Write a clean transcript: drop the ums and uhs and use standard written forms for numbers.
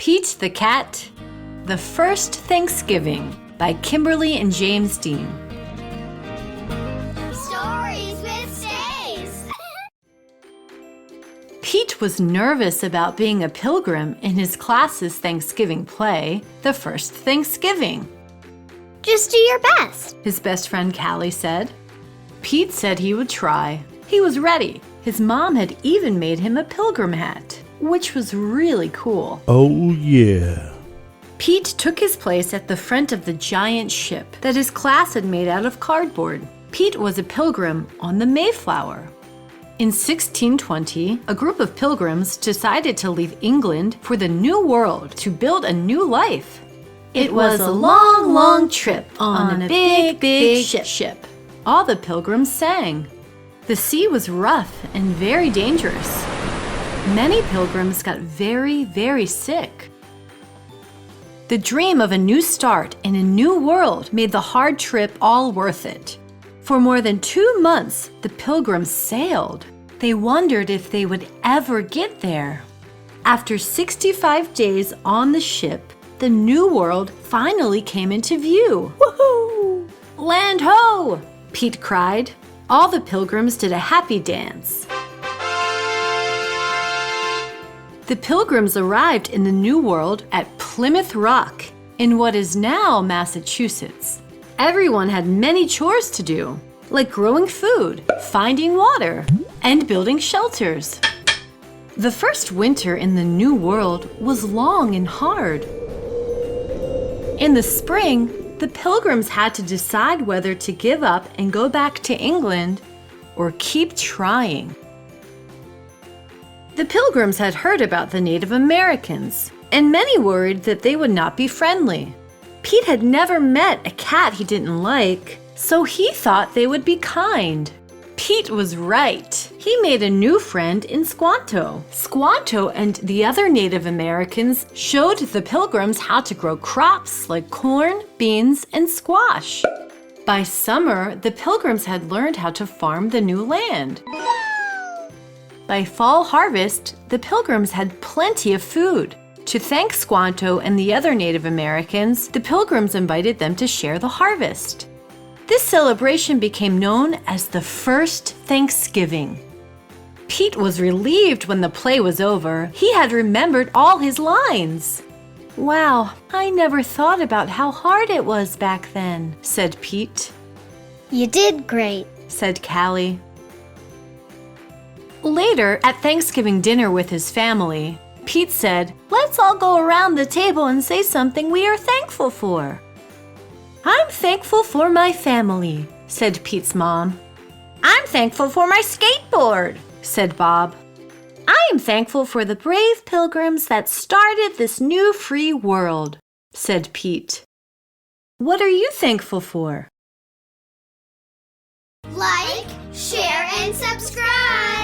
Pete the Cat, The First Thanksgiving by Kimberly and James Dean. Stories with Stays. Pete was nervous about being a pilgrim in his class's Thanksgiving play, The First Thanksgiving. Just do your best, His best friend Callie said. Pete said he would try. He was ready. His mom had even made him a pilgrim hat, which was really cool. Oh, yeah. Pete took his place at the front of the giant ship that his class had made out of cardboard. Pete was a pilgrim on the Mayflower. In 1620, a group of pilgrims decided to leave England for the New World to build a new life. It was a long, long trip on a big, big ship. All the pilgrims sang. The sea was rough and very dangerous. Many pilgrims got very, very sick. The dream of a new start in a new world made the hard trip all worth it. For more than 2 months, the pilgrims sailed. They wondered if they would ever get there. After 65 days on the ship, the new world finally came into view. Woohoo! Land ho! Pete cried. All the pilgrims did a happy dance. The pilgrims arrived in the New World at Plymouth Rock, in what is now Massachusetts. Everyone had many chores to do, like growing food, finding water, and building shelters. The first winter in the New World was long and hard. In the spring, the pilgrims had to decide whether to give up and go back to England or keep trying. The pilgrims had heard about the Native Americans, and many worried that they would not be friendly. Pete had never met a cat he didn't like, so he thought they would be kind. Pete was right. He made a new friend in Squanto. Squanto and the other Native Americans showed the pilgrims how to grow crops like corn, beans, and squash. By summer, the pilgrims had learned how to farm the new land. By fall harvest, the pilgrims had plenty of food. To thank Squanto and the other Native Americans, the pilgrims invited them to share the harvest. This celebration became known as the First Thanksgiving. Pete was relieved when the play was over. He had remembered all his lines. Wow, I never thought about how hard it was back then, said Pete. You did great, said Callie. Later, at Thanksgiving dinner with his family, Pete said, "Let's all go around the table and say something we are thankful for." "I'm thankful for my family," said Pete's mom. "I'm thankful for my skateboard," said Bob. "I am thankful for the brave pilgrims that started this new free world," said Pete. "What are you thankful for?" like, share, and subscribe.